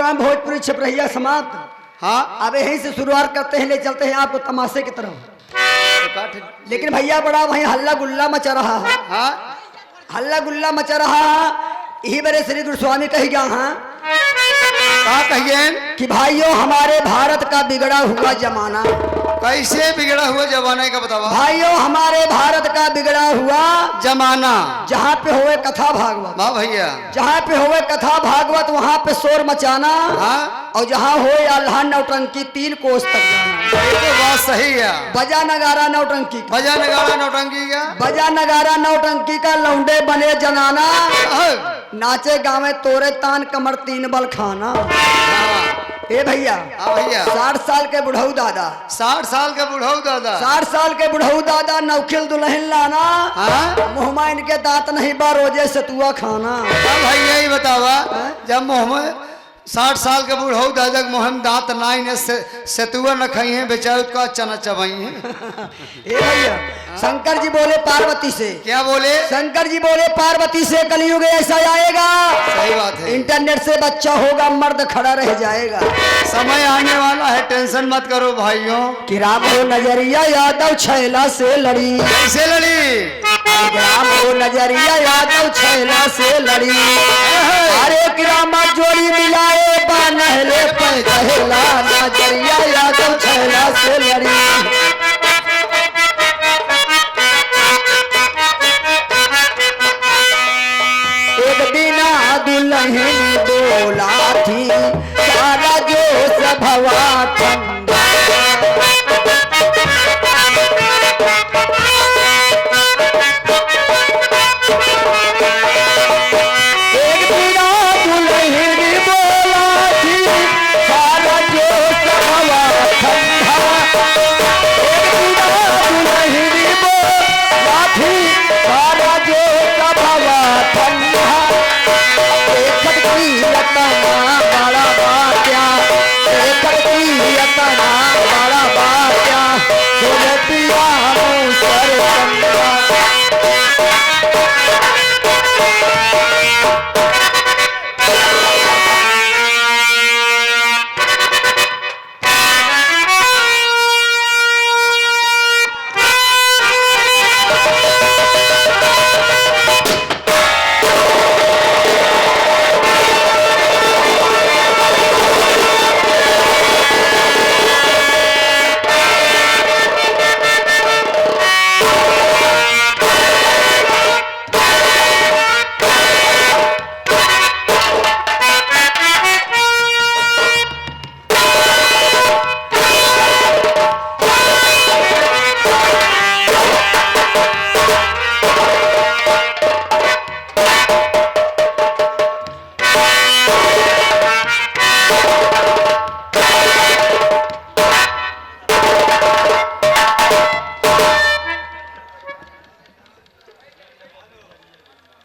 Programme Bhojpuri छपरहिया समाप्त। हाँ अब यहीं से शुरुआत करते हैं, ले चलते हैं आपको तमाशे की तरफ। लेकिन भैया बड़ा वहीं हल्ला गुल्ला मचा रहा है। हाँ हल्ला गुल्ला मचा रहा है। यही मेरे श्री गुरुस्वामी कही गया हाँ कहा कहिए कि भाइयों हमारे भारत का बिगड़ा हुआ जमाना, कैसे बिगड़ा हुआ जमाने का बतावा। भाइयों हमारे भारत का बिगड़ा हुआ जमाना जहाँ पे होवे कथा भागवत, वाह भैया। जहाँ पे होवे कथा भागवत वहाँ पे शोर मचाना, हाँ और जहाँ हो अल्लाह नौटंकी 3 कोस तक जाना। ये तो बात सही है। बजा नगारा नौटंकी का, बजा नगाड़ा नौटंकी का, बजा नगारा नौटंकी का लौंडे बने जनाना, नाचे गावे तोरे तान कमर 3 बल खाना। ए भैया हाँ भैया 60 साल के बुढ़ऊ दादा, 60 साल का बुढ़ऊ दादा, 60 साल के बुढ़ऊ दादा नौखिल दुल्हन लाना, हाँ मुहमा इनके दांत नहीं बा रोजे सतुआ खाना। अब भैया ही बतावा जब मोहम्मद 60 साल के बुढ़ऊ दादा मोहन दांत नाई ने सेतुआ न खाई है बेचारे का चना चबाई है। ए भैया शंकर जी बोले पार्वती से, क्या बोले? शंकर जी बोले पार्वती से कलयुग ऐसा आएगा, सही बात है। इंटरनेट से बच्चा होगा मर्द खड़ा रह जाएगा। समय आने वाला है टेंशन मत करो भाइयों। कि राम हो नजरिया यादव छैला से लड़ी, कैसे लड़ी? राम हो नजरिया यादव छैला से लड़ी, अरे कि रामा जोड़ी मिलाए बानहले पे कहला नजरिया यादव छैला से लड़ी। एक बिना दुल्हन बोला थी सारा जो सभवा ठंडा,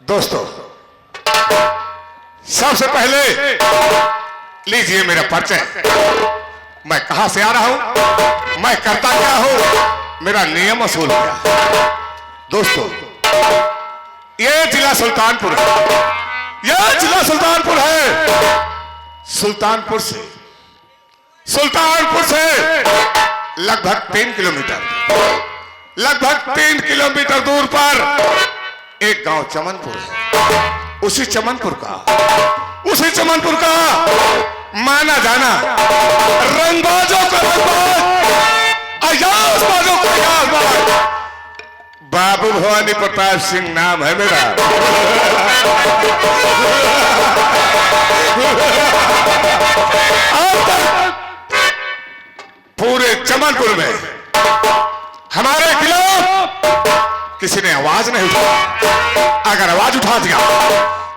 दोस्तों सबसे पहले लीजिए मेरा परिचय। मैं कहां से आ रहा हूं, मैं करता क्या हूं, मेरा नियम असूल क्या। दोस्तों ये जिला सुल्तानपुर है, यह जिला सुल्तानपुर है। सुल्तानपुर से लगभग 3 किलोमीटर दूर पर एक गांव चमनपुर है। उसी चमनपुर का माना जाना रंगबाजों का रंगबाज, अयाजबाजों का अयाजबाज बाबू भवानी प्रताप सिंह नाम है मेरा। अब तक पूरे चमनपुर में हमारे खिलाफ किसी ने आवाज नहीं उठाई। अगर आवाज उठा दिया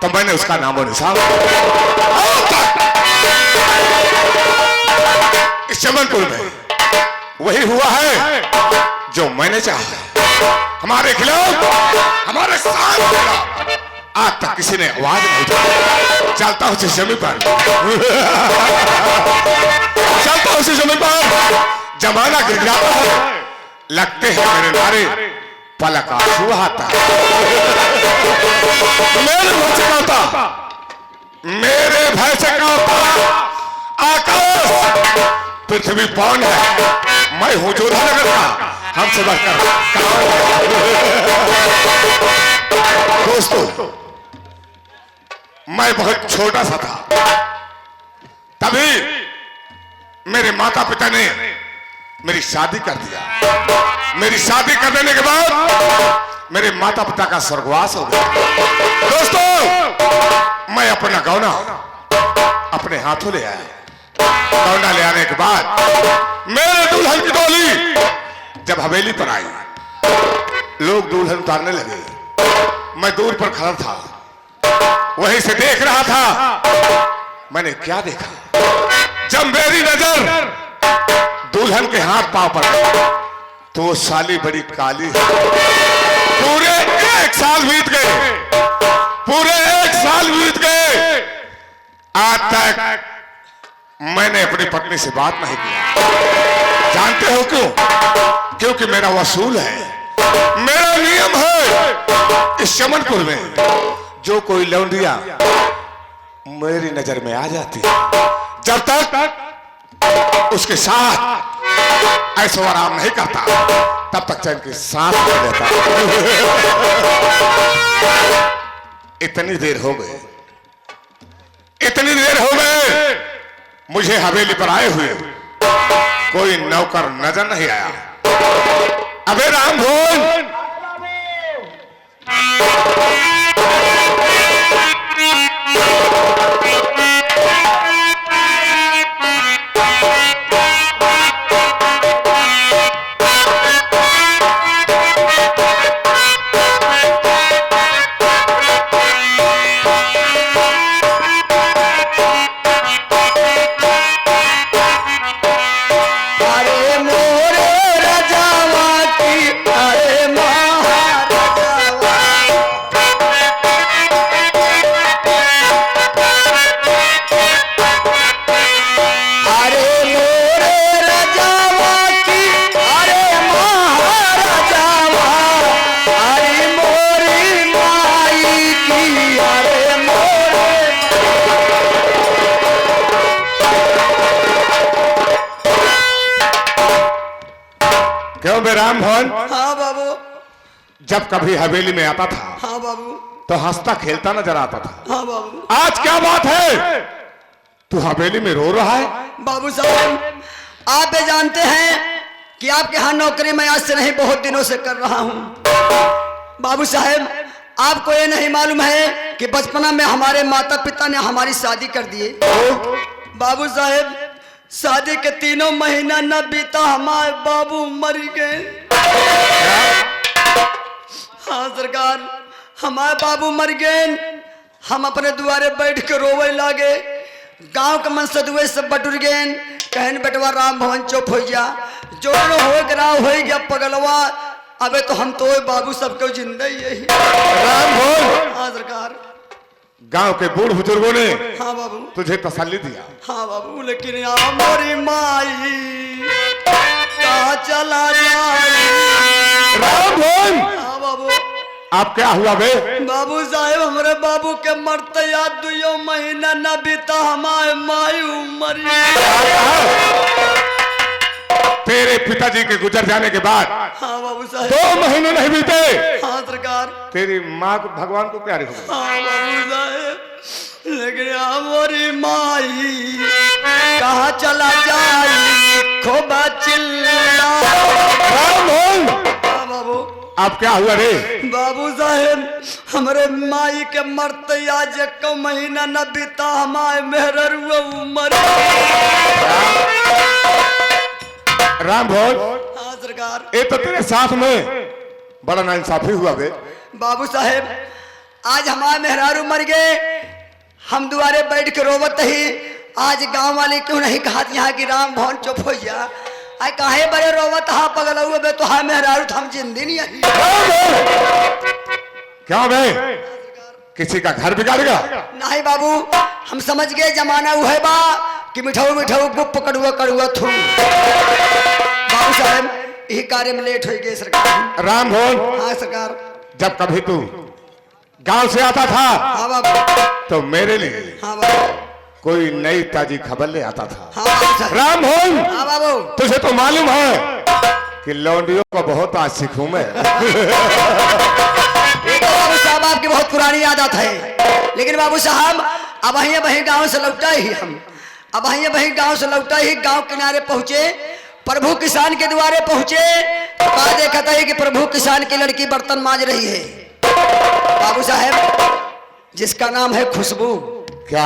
तो मैंने उसका नामो निशान इस चमनपुर में वही हुआ है जो मैंने चाहा। हमारे खिलाफ, हमारे साथ आज तक किसी ने आवाज नहीं उठाई। चलता हूं इस जमीन पर, चलता हूं इस जमीन पर, जमाना गिड़गिड़ाता है, लगते हैं मेरे नारे, पलक आंसू आता है। मेरे भय से कांपता पृथ्वी पौन है, मैं हूं जोधानगर का, हमसे बढ़कर कौन है? दोस्तों, मैं बहुत छोटा सा था, तभी मेरे माता पिता ने मेरी शादी कर दिया। मेरी शादी कर देने के बाद मेरे माता पिता का स्वर्गवास हो गया। दोस्तों, मैं अपना गौना अपने हाथों ले आया। गौना ले आने के बाद मेरे दुल्हन की डोली जब हवेली पर आई, लोग दुल्हन उतारने लगे। मैं दूर पर खड़ा था, वहीं से देख रहा था। मैंने क्या देखा, जब मेरी नजर दुल्हन के हाथ पांव पर गई, तो वो साली बड़ी काली है। पूरे 1 साल बीत गए, पूरे 1 साल बीत गए, आज तक मैंने अपनी पत्नी से बात नहीं किया। जानते हो क्यों? क्योंकि मेरा वसूल है, मेरा नियम है। इस चमनपुर में जो कोई लौंडिया मेरी नजर में आ जाती है, जब तक उसके साथ ऐसा आराम नहीं करता, तब तक चैन की सांस नहीं लेता। इतनी देर हो गई, इतनी देर हो गई, मुझे हवेली पर आए हुए कोई नौकर नजर नहीं आया। अबे राम भोन, राम भवन। हाँ बाबू। जब कभी हवेली में आता था, हाँ बाबू, तो हंसता खेलता नजर आता था। हाँ बाबू। आज क्या बात है, तू हवेली में रो रहा है? बाबू साहब, आप भी जानते हैं कि आपके यहाँ नौकरी मैं आज से नहीं, बहुत दिनों से कर रहा हूँ। बाबू साहब, आपको ये नहीं मालूम है कि बचपना में हमारे माता पिता ने हमारी शादी कर दिए। बाबू साहब, शादी के 3 महीना न बीता, हमारे बाबू मर गए। हाँ सरकार, हमारे बाबू मर गए। हम अपने द्वारे बैठ के रोवे लागे। गांव के मन सदुए सब बटुर गए। कहन बेटवा राम भवन चुप हो गया, जो हो गराव हो गया पगलवा। अबे तो हम तो बाबू सबको जिंदा ही यही। राम भवन। हाँ सरकार। गांव के बूढ़ बुजुर्गों ने हाँ बाबू तुझे तसल्ली दिया। हाँ बाबू, लेकिन यहाँ मोरी माई कहाँ चला जाए। राम भवन। हाँ बाबू। आप क्या हुआ बे? बाबू साहेब, हमारे बाबू के मरते याद 2 महीना न बीता, हमारे माई उमर। तेरे पिताजी के गुजर जाने के बाद हाँ बाबू साहेब। 2 महीने नहीं बीते, हाँ सरकार। तेरी माँ को भगवान को प्यारी हो गई। हाँ बाबू साहेब, लेकिन हमारी माई कहाँ चला जाए, खोबा चिल्ला। हाँ बाबू। आप क्या हुआ रे? बाबू साहेब, हमारे माई के मरते आज 1 महीना न बीता, हमारे मेहररुआ उमर। राम भोज। हाँ सरकार। ये तो तेरे साथ में बड़ा नाइंसाफी हुआ बे। बाबू साहेब, आज हमारे मेहरारू मर गए, हम दुआरे बैठ के रोवत ही। आज गांव वाले क्यों नहीं कहा यहाँ की राम भवन चुप हो जा। आई काहे बड़े रोवत हा पगल हुए बे, तो हा मेहरारू हम जिंदी नहीं आई। क्या बे, किसी का घर बिगाड़ेगा? नहीं बाबू, हम समझ गए जमाना वो है बा कि मिठाऊ मिठाऊ गुप कड़ुआ कड़ुआ थू। बाबू साहब, यही कार्य में लेट हो गए सरकार। राम भवन। हाँ सरकार। जब कभी तू गांव से आता था, हाँ बाबू। तो मेरे लिए हाँ बाबू। कोई नई ताजी खबर ले आता था। हाँ बाबू साहब। राम मोहन, हाँ बाबू। तुझे तो मालूम है कि लौंडियों को बहुत आशिक हूं मैं। ये तो बाबू साहब आपकी बहुत पुरानी आदत है, लेकिन बाबू साहब अब वहीं गांव से लौटा ही हम, अब वहीं गांव से लौटा ही गांव किनारे पहुंचे, प्रभु किसान के द्वारे पहुंचे, तो देखा था कि प्रभु किसान की लड़की बर्तन मांज रही है बाबू साहब, जिसका नाम है खुशबू। क्या?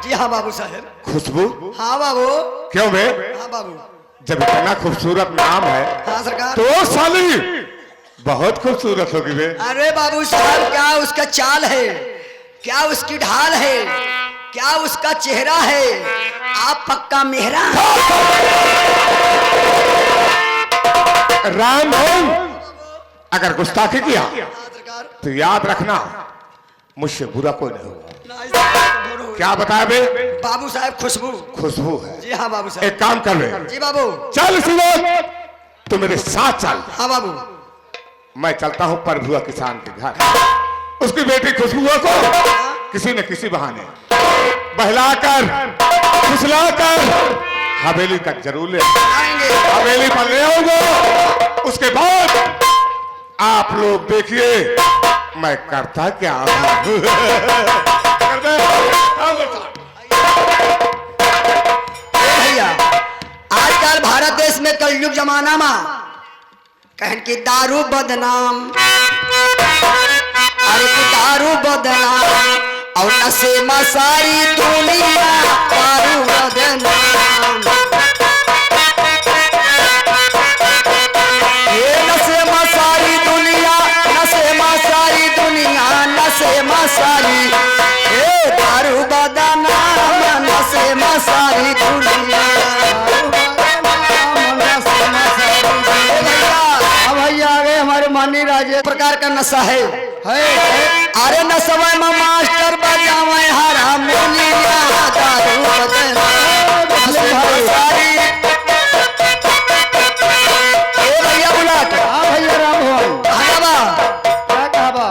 जी हाँ बाबू साहब। खुशबू? हाँ बाबू। क्यों बे? हाँ बाबू। जब इतना खूबसूरत नाम है हाँ सरकार। तो साली बहुत खूबसूरत होगी बे। अरे बाबू साहब क्या उसका चाल है, क्या उसकी ढाल है, क्या उसका चेहरा है, आप पक्का मेहरा। राम मोहन, अगर गुस्ताखी किया तो याद रखना मुझसे बुरा कोई नहीं होगा। क्या बताया बे? बाबू साहब खुशबू। खुशबू है? जी हाँ बाबू साहब। एक काम कर ले। जी बाबू। चल सुनो, तू मेरे साथ चल। हाँ बाबू। मैं चलता हूँ प्रभुआ किसान के घर, उसकी बेटी खुशबुआ को किसी न किसी बहाने बहलाकर फुसलाकर हवेली तक जरूर ले आएंगे। हवेली पर ले आऊंगा। उसके बाद आप लोग देखिए मैं करता क्या हूं। भैया आजकल भारत देश में कलयुग जमाना में कहन की दारू बदनाम, अरे की दारू बदनाम और नशे में सारी दुनिया, दारू बदनाम, ये नशे में सारी दुनिया, नशे में सारी दुनिया, नशे में सारी, ये दारू बदनाम, नशे में सारी दुनिया। भैया आ गए हमारे माननीय राजे प्रकार का नशा है। अरे नशवा में मास्टर बजावे हारमोनिया, दारू बदनाम, नशे में सारी। ए भैया बुलाट। हाँ भैया राम मोहन। क्या कहा बा?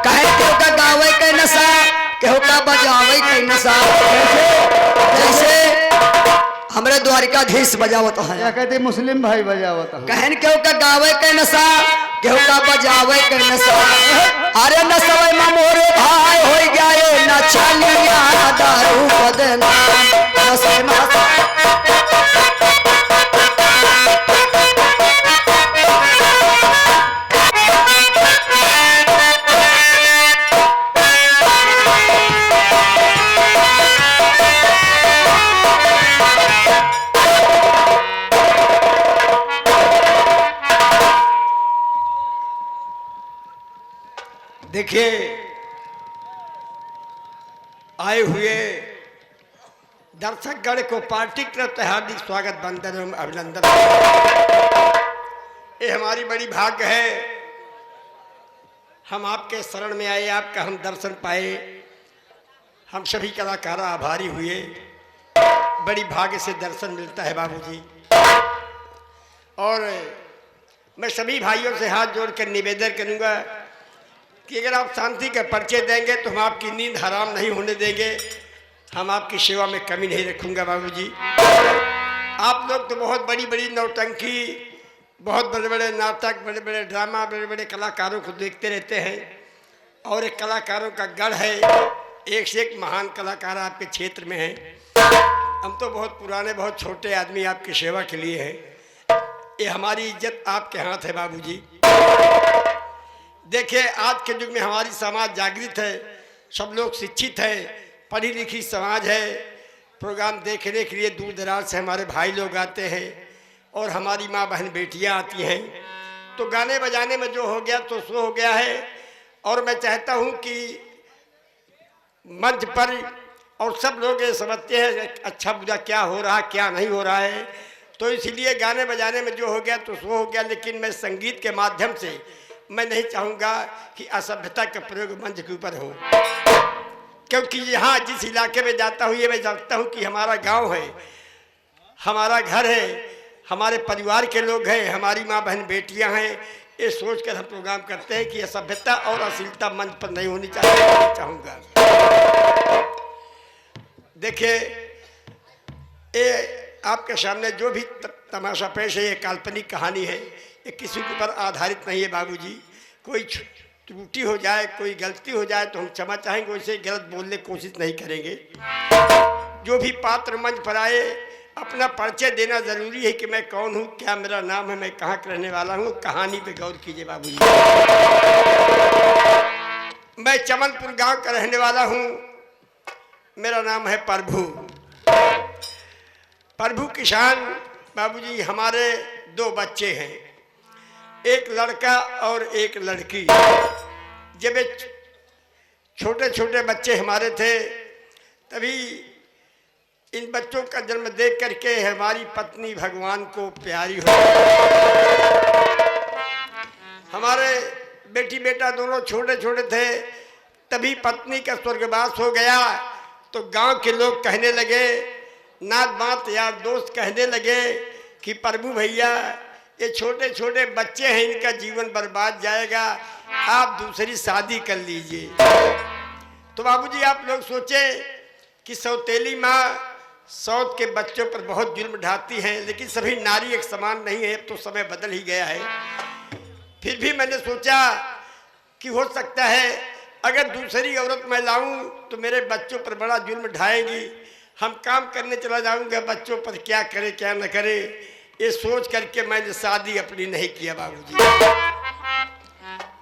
कहे केहू का गावे के नशा, केहू का बजावे के नशा, जैसे हमरे द्वारिकाधीश बजावत है। क्या कहते मुस्लिम भाई बजावत है। कहन केहू का गावे के नशा, केहू का बजावे के नशा, अरे नशवे में मोरे भाई हो गया ये नचनिया, दारू बदनाम, नशे में देखिए आए हुए दर्शकगण को पार्टी की तरफ से हार्दिक स्वागत, वंदन एवं अभिनंदन। ये हमारी बड़ी भाग्य है, हम आपके शरण में आए, आपका हम दर्शन पाए, हम सभी कलाकार आभारी हुए। बड़ी भाग्य से दर्शन मिलता है बाबूजी। और मैं सभी भाइयों से हाथ जोड़कर निवेदन करूंगा कि अगर आप शांति का परिचय देंगे तो हम आपकी नींद हराम नहीं होने देंगे, हम आपकी सेवा में कमी नहीं रखूंगा बाबूजी। आप लोग तो बहुत बड़ी बड़ी नौटंकी, बहुत बड़े बड़े नाटक, बड़े बड़े ड्रामा, बड़े बड़े कलाकारों को देखते रहते हैं, और एक कलाकारों का गढ़ है, एक से एक महान कलाकार आपके क्षेत्र में हैं। हम तो बहुत पुराने, बहुत छोटे आदमी आपकी सेवा के लिए हैं। ये हमारी इज्जत आपके हाथ है बाबूजी। देखिए आज के युग में हमारी समाज जागृत है, सब लोग शिक्षित है, पढ़ी लिखी समाज है। प्रोग्राम देखने के लिए दूर दराज से हमारे भाई लोग आते हैं और हमारी माँ बहन बेटियाँ आती हैं। तो गाने बजाने में जो हो गया तो सो हो गया है। और मैं चाहता हूँ कि मंच पर और सब लोग ये समझते हैं अच्छा बुरा क्या हो रहा, क्या नहीं हो रहा है, तो इसलिए गाने बजाने में जो हो गया तो सो हो गया। लेकिन मैं संगीत के माध्यम से मैं नहीं चाहूँगा कि असभ्यता का प्रयोग मंच के ऊपर हो, क्योंकि यहाँ जिस इलाके में जाता हूँ ये मैं जानता हूँ कि हमारा गांव है, हमारा घर है, हमारे परिवार के लोग हैं, हमारी माँ बहन बेटियाँ हैं। ये सोचकर हम प्रोग्राम करते हैं कि असभ्यता और अश्लीलता मंच पर नहीं होनी चाहिए, चाहूँगा। देखिए, ये आपके सामने जो भी तमाशा पेश है, ये काल्पनिक कहानी है, ये किसी के ऊपर आधारित नहीं है बाबूजी। कोई त्रुटि हो जाए, कोई गलती हो जाए तो हम क्षमा चाहेंगे, वैसे गलत बोलने की कोशिश नहीं करेंगे। जो भी पात्र मंच पर आए, अपना परिचय देना जरूरी है कि मैं कौन हूँ, क्या मेरा नाम है, मैं कहाँ का रहने वाला हूँ। कहानी पे गौर कीजिए बाबूजी। मैं चमनपुर गांव का रहने वाला हूँ। मेरा नाम है प्रभु। प्रभु किसान बाबूजी। हमारे 2 बच्चे हैं, एक लड़का और एक लड़की। जब ये छोटे छोटे बच्चे हमारे थे, तभी इन बच्चों का जन्म देख करके हमारी पत्नी भगवान को प्यारी हो। हमारे बेटी बेटा दोनों छोटे छोटे थे, तभी पत्नी का स्वर्गवास हो गया। तो गांव के लोग कहने लगे, नात बात यार दोस्त कहने लगे कि प्रभु भैया, ये छोटे छोटे बच्चे हैं, इनका जीवन बर्बाद जाएगा, आप दूसरी शादी कर लीजिए। तो बाबूजी आप लोग सोचे कि सौतेली माँ सौत के बच्चों पर बहुत जुल्म ढाती हैं, लेकिन सभी नारी एक समान नहीं है। अब तो समय बदल ही गया है। फिर भी मैंने सोचा कि हो सकता है अगर दूसरी औरत मैं लाऊं तो मेरे बच्चों पर बड़ा जुल्म ढाएगी। हम काम करने चला जाऊंगा, बच्चों पर क्या करे क्या न करे, ये सोच करके मैंने शादी अपनी नहीं किया बाबूजी।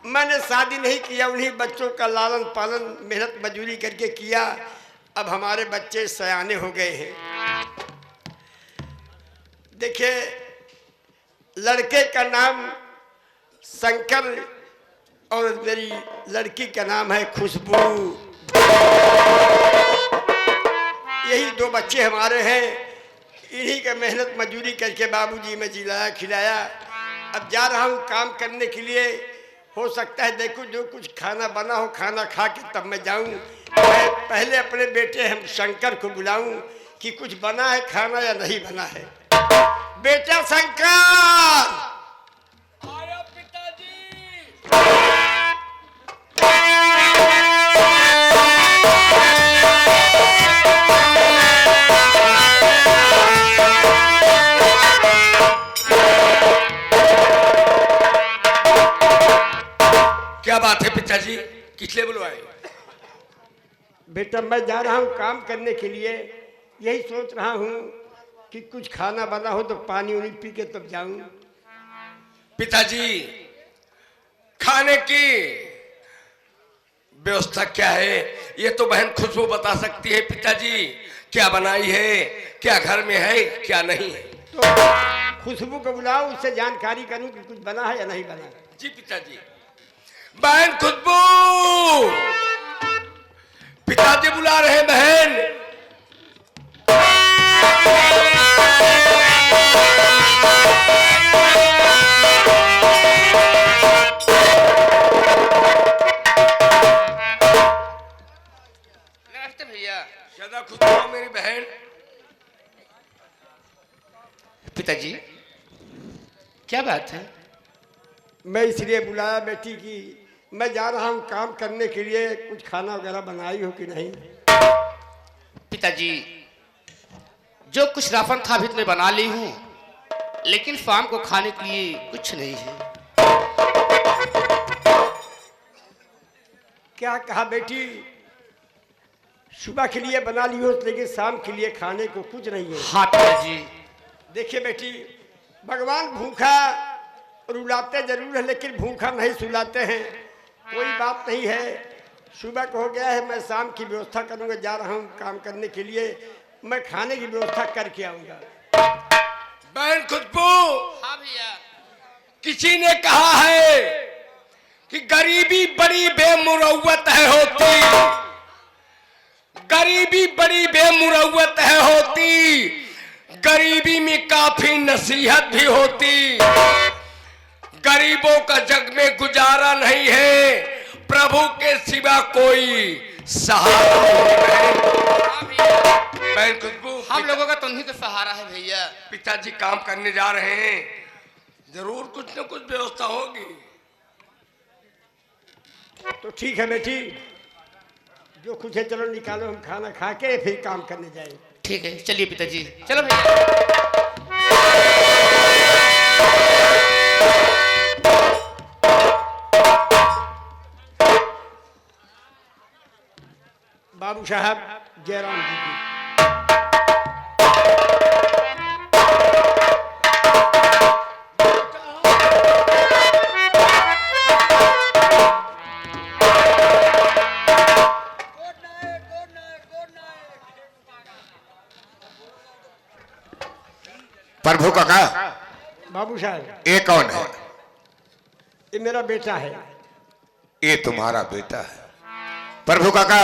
मैंने शादी नहीं किया, उन्हीं बच्चों का लालन पालन मेहनत मजदूरी करके किया। अब हमारे बच्चे सयाने हो गए हैं। देखिए, लड़के का नाम शंकर और मेरी लड़की का नाम है खुशबू। यही 2 बच्चे हमारे हैं। इन्हीं का मेहनत मजदूरी करके बाबूजी मैं जिलाया खिलाया। अब जा रहा हूँ काम करने के लिए। हो सकता है देखो जो कुछ खाना बना हो, खाना खा के तब मैं जाऊँ। मैं पहले अपने बेटे हम शंकर को बुलाऊं कि कुछ बना है खाना या नहीं बना है। बेटा शंकर, आया पिताजी। क्या बात है पिताजी, किसलिए बुलवाए? बेटा मैं जा रहा हूँ काम करने के लिए। यही सोच रहा हूँ कि कुछ खाना बना हो तो पानी उनी पी के तब जाऊं। पिताजी, खाने की व्यवस्था क्या है ये तो बहन खुशबू बता सकती है। पिताजी क्या बनाई है, क्या घर में है, क्या नहीं है? तो खुशबू को बुलाओ, उससे जानकारी करूं कि कुछ बना है या नहीं बना। जी पिताजी। बहन खुशबू, पिताजी बुला रहे हैं बहन। नमस्ते भैया। ज्यादा खुश हो मेरी बहन। पिताजी क्या बात है? मैं इसलिए बुलाया बेटी की मैं जा रहा हूँ काम करने के लिए, कुछ खाना वगैरह बनाई हो कि नहीं। पिताजी जो कुछ राफन था भी मैं बना ली हूँ, लेकिन शाम को खाने के लिए कुछ नहीं है। क्या कहा बेटी? सुबह के लिए बना ली हो लेकिन शाम के लिए खाने को कुछ नहीं है। हाँ पिताजी। देखिए बेटी, भगवान भूखा रुलाते जरूर है लेकिन भूखा नहीं सुलाते हैं। कोई बात नहीं है, सुबह को हो गया है, मैं शाम की व्यवस्था करूंगा। जा रहा हूँ काम करने के लिए, मैं खाने की व्यवस्था करके आऊंगा। बहन खुशबू, हाँ भैया। किसी ने कहा है कि गरीबी बड़ी बेमुरव्वत है होती, गरीबी बड़ी बेमुरव्वत है होती, गरीबी में काफी नसीहत भी होती। गरीबों का जग में गुजारा नहीं है, प्रभु के सिवा कोई सहारा नहीं है। बहन खुशबू, हम लोगों का तो उन्हीं का सहारा है भैया। पिताजी काम करने जा रहे हैं, जरूर कुछ न कुछ व्यवस्था होगी। तो ठीक है बेटी, जो कुछ है चलो निकालो, हम खाना खा के फिर काम करने जाएंगे। ठीक है चलिए पिताजी, चलो भैया। बाबू साहब जयराम जी की प्रभु काका, बाबू साहब ये कौन है? ये मेरा बेटा है। ये तुम्हारा बेटा है? प्रभु काका,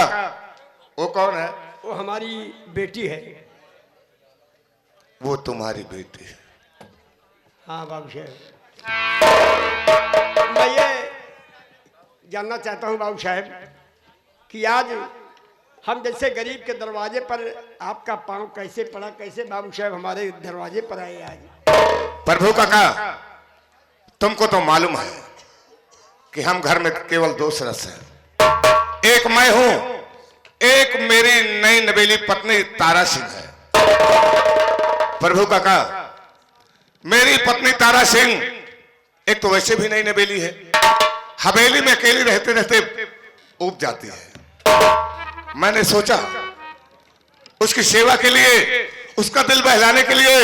वो कौन है? वो हमारी बेटी है। वो तुम्हारी बेटी है? हाँ बाबू साहब, मैं ये जानना चाहता हूँ बाबू साहब कि आज हम जैसे गरीब के दरवाजे पर आपका पांव कैसे पड़ा, कैसे बाबू साहब हमारे दरवाजे पर आए आज? प्रभु काका, तुमको तो मालूम है कि हम घर में केवल दो सदस्य हैं। एक मैं हूं, एक मेरी नई नवेली पत्नी तारा सिंह है। प्रभु काका, मेरी पत्नी तारा सिंह एक तो वैसे भी नई नवेली है, हवेली में अकेली रहते रहते ऊब जाती है। मैंने सोचा उसकी सेवा के लिए, उसका दिल बहलाने के लिए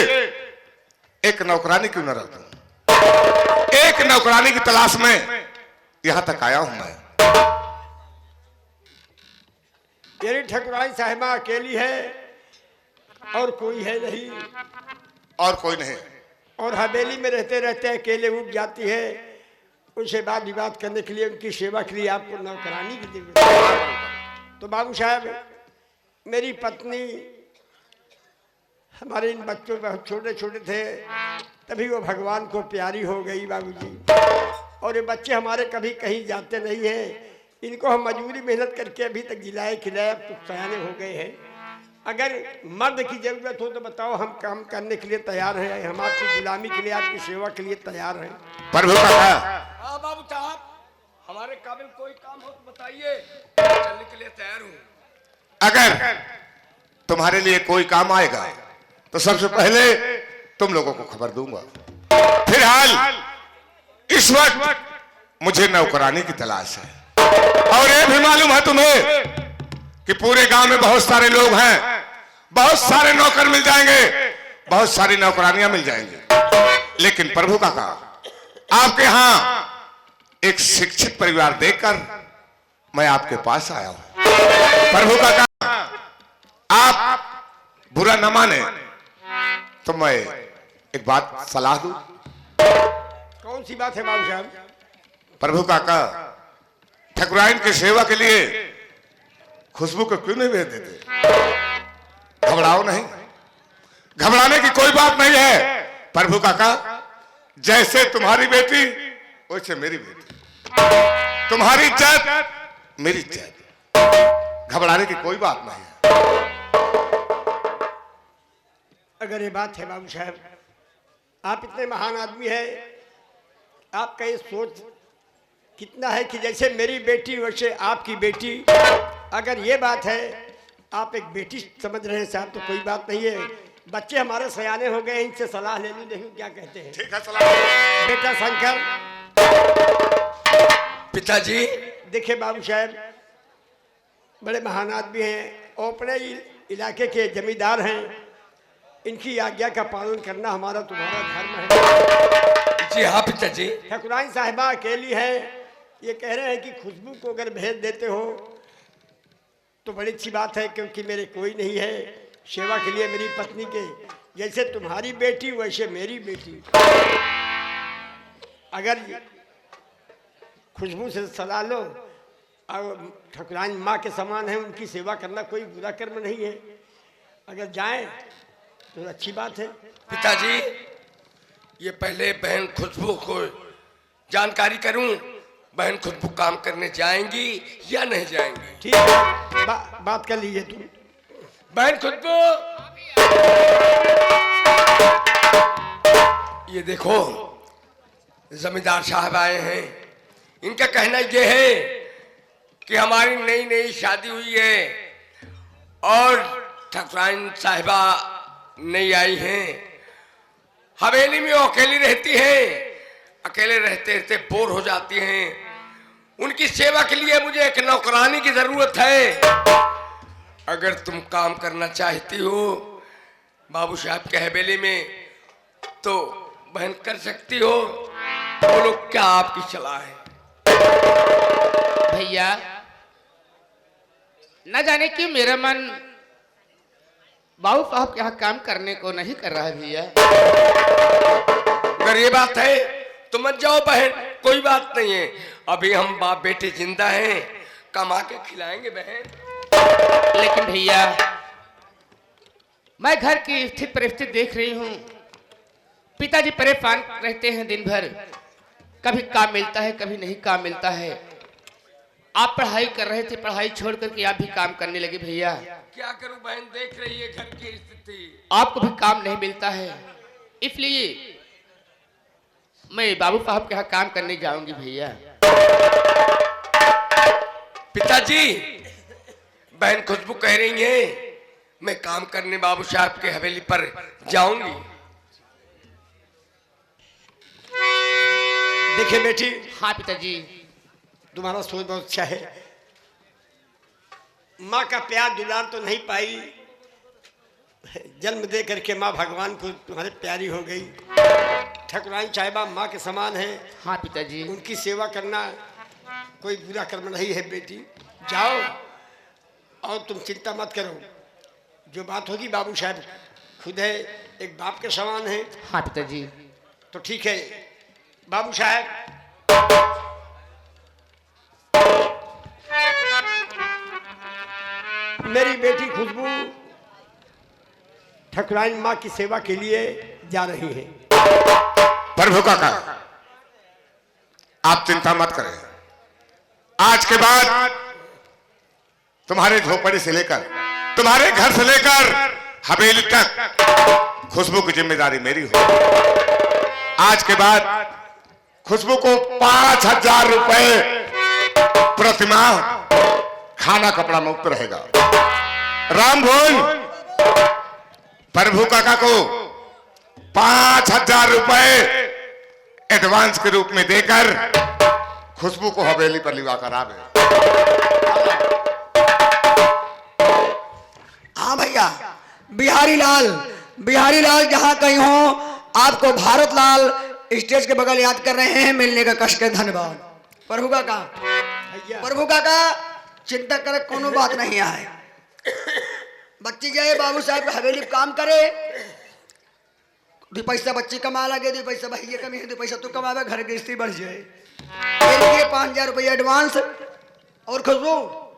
एक नौकरानी क्यों न रख दूं। एक नौकरानी की तलाश में यहां तक आया हूं मैं। तेरी ठकुराई साहिबा अकेली है और कोई है नहीं, और कोई नहीं, और हवेली में रहते रहते अकेले उठ जाती है। उनसे बात विवाद करने के लिए, उनकी सेवा के लिए आपको नौकरानी की जरूरत है। तो बाबू साहब, मेरी पत्नी, हमारे इन बच्चों बहुत छोटे छोटे थे, तभी वो भगवान को प्यारी हो गई बाबूजी। और ये बच्चे हमारे कभी कहीं जाते नहीं हैं, इनको हम मजबूरी मेहनत करके अभी तक जिलाए खिलाए, अब तो सयाने हो गए हैं। अगर मर्द की जरूरत हो तो बताओ, हम काम करने के लिए तैयार हैं, हम आपकी गुलामी के लिए, आपकी सेवा के लिए तैयार हैं। प्रभु काका, हाँ बाबू साहब, हमारे काबिल कोई काम हो तो बताइए, चलने के लिए तैयार हूँ। अगर तुम्हारे लिए कोई काम आएगा तो सबसे पहले तुम लोगों को खबर दूंगा। फिलहाल इस वक्त मुझे नौकरानी की तलाश है, और ये भी मालूम है तुम्हें कि पूरे गांव में बहुत सारे लोग हैं, बहुत सारे नौकर मिल जाएंगे, बहुत सारी नौकरानियां मिल जाएंगी। लेकिन प्रभु काका, आपके यहां एक शिक्षित परिवार देखकर मैं आपके पास आया हूं। प्रभु काका, आप बुरा न माने तो मैं एक बात सलाह दूं। कौन सी बात है बाबू साहब? प्रभु काका, ठकुराइन की सेवा के लिए खुशबू को क्यों नहीं भेज देते? घबराओ नहीं, घबराने की कोई बात नहीं है। प्रभु काका, जैसे तुम्हारी बेटी वैसे मेरी बेटी, तुम्हारी इज्जत मेरी इज्जत, घबराने की कोई बात नहीं है। अगर ये बात है बाबू साहब, आप इतने महान आदमी हैं, आपका ये सोच कितना है कि जैसे मेरी बेटी वैसे आपकी बेटी। अगर ये बात है, आप एक बेटी समझ रहे हैं साहब, तो कोई बात नहीं है। बच्चे हमारे सयाने हो गए, इनसे सलाह ले लूं, देखूं क्या कहते हैं। ठीक है, सलाह। बेटा शंकर, पिताजी, देखिए बाबू साहब बड़े महान आदमी हैं और अपने इलाके के जमींदार हैं, इनकी आज्ञा का पालन करना हमारा तुम्हारा धर्म है। जी हाँ पिताजी। ठकुराइन साहिबा अकेली है, ये कह रहे हैं कि खुशबू को अगर भेज देते हो तो बड़ी अच्छी बात है, क्योंकि मेरे कोई नहीं है सेवा के लिए मेरी पत्नी के। जैसे तुम्हारी बेटी वैसे मेरी बेटी। अगर खुशबू से सलाह लो, और ठकुराइन माँ के समान है, उनकी सेवा करना कोई बुरा कर्म नहीं है। अगर जाएं तो अच्छी बात है। पिताजी, ये पहले बहन खुशबू को जानकारी करूं, बहन खुशबू काम करने जाएंगी या नहीं जाएंगी? ठीक है, बात कर लीजिए तुम। बहन खुशबू, ये देखो जमींदार साहब आए हैं, इनका कहना ये है कि हमारी नई नई शादी हुई है और ठकुराइन साहिबा नहीं आई हैं। हवेली में वो अकेली रहती हैं, अकेले रहते रहते बोर हो जाती हैं। उनकी सेवा के लिए मुझे एक नौकरानी की जरूरत है। अगर तुम काम करना चाहती हो बाबू साहब के हवेली में तो बहन कर सकती हो। बोलो क्या आपकी सलाह है? भैया न जाने क्यों मेरा मन बाबू साहब के यहाँ काम करने को नहीं कर रहा है भैया। अगर ये बात है तो मत जाओ बहन, कोई बात नहीं है। अभी हम बाप बेटे जिंदा हैं, कमा के खिलाएंगे बहन। लेकिन भैया मैं घर की स्थिति परिस्थिति देख रही हूँ। पिताजी परेशान रहते हैं दिन भर, कभी काम मिलता है कभी नहीं काम मिलता है। आप पढ़ाई कर रहे थे, पढ़ाई छोड़ करके आप भी काम करने लगे भैया। क्या करूं बहन, देख रही है घर की स्थिति। आपको भी काम नहीं मिलता है, इसलिए मैं बाबू साहब के यहाँ काम करने जाऊंगी भैया। पिताजी बहन खुशबू कह रही है मैं काम करने बाबू साहब के हवेली पर जाऊंगी। देखिए बेटी, हाँ पिताजी। तुम्हारा सोच बहुत अच्छा है। माँ का प्यार दुलार तो नहीं पाई, जन्म दे करके माँ भगवान को तुम्हारे प्यारी हो गई। ठकुराइन साहिबा माँ के समान है। हाँ पिताजी। उनकी सेवा करना कोई बुरा कर्म नहीं है बेटी। जाओ और तुम चिंता मत करो, जो बात होगी बाबू साहब खुद है, एक बाप के समान है। हाँ पिताजी। तो ठीक है बाबू साहब, मेरी बेटी खुशबू ठकुराइन माँ की सेवा के लिए जा रही है। प्रभु काका आप चिंता मत करें, आज के बाद तुम्हारे झोपड़ी से लेकर तुम्हारे घर से लेकर हवेली तक खुशबू की जिम्मेदारी मेरी हो। आज के बाद खुशबू को 5,000 रुपए प्रतिमाह खाना कपड़ा मुक्त रहेगा। राम भोज प्रभु काका को 5,000 रुपए एडवांस के रूप में देकर खुशबू को हवेली पर लिवा कर आवे। हाँ भैया, बिहारी लाल जहाँ कहीं हो, आपको भारत लाल स्टेज के बगल याद कर रहे हैं। मिलने का कष्ट के धन्यवाद। प्रभु काका चिंता करे कोनो बात नहीं है। बच्ची जाए बाबू साहब के हवेली काम करे, 2 पैसा बच्ची कमा लगे, 2 पैसा भैया कमी है, 2 पैसा तू कमावे, घर की स्थिति बढ़ जाए। 5,000 रुपया एडवांस। और खुशबू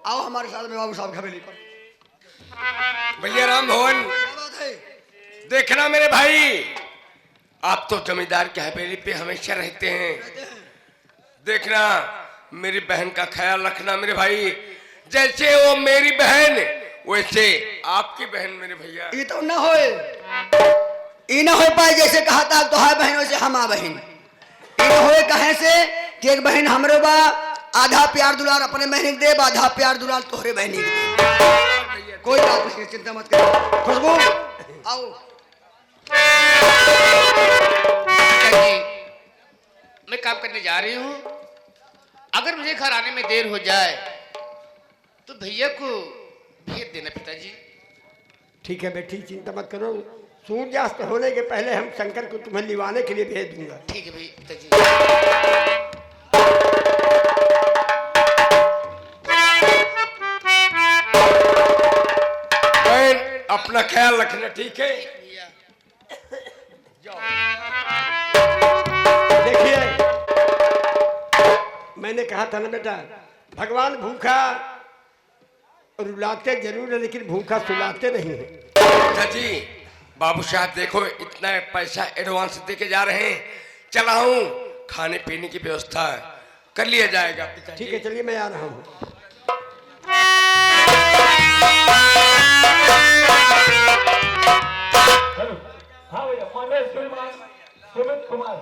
आओ हमारे साथ में बाबू साहब हवेली पर। भैया राम भवन, देखना मेरे भाई, आप तो जमींदार के हवेली पे हमेशा रहते हैं। देखना मेरी बहन का ख्याल रखना मेरे भाई। जैसे वो मेरी बहन वैसे आपकी बहन मेरे भैया। ये तो ना हो पाए, जैसे कहा था तो है बहन वैसे हम बहन। ये ना हो कहे से कि एक बहन हमरो बा, आधा प्यार दुलार अपने बहन के दे, आधा प्यार दुलार तोहरे बहन के दे। कोई बात नहीं, चिंता मत करो। खुशबू आओ। मैं काम करने जा रही हूँ, अगर मुझे घर आने में देर हो जाए तो भैया को भेज देना पिताजी। ठीक है बेटी, चिंता मत करो। सूर्यास्त होने के पहले हम शंकर को तुम्हें लिवाने के लिए भेज दूंगा। ठीक है भैया पिताजी। अपना ख्याल रखना, ठीक है? देखिए मैंने कहा था ना बेटा, भगवान भूखा रुलाते जरूर है लेकिन भूखा सुलाते नहीं है। जी बाबू साहब देखो, इतना पैसा एडवांस दे के जा रहे हैं, चला हूँ खाने पीने की व्यवस्था कर लिया जाएगा पिताजी। ठीक है चलिए मैं आ रहा हूँ। हाँ भैया, सुमित कुमार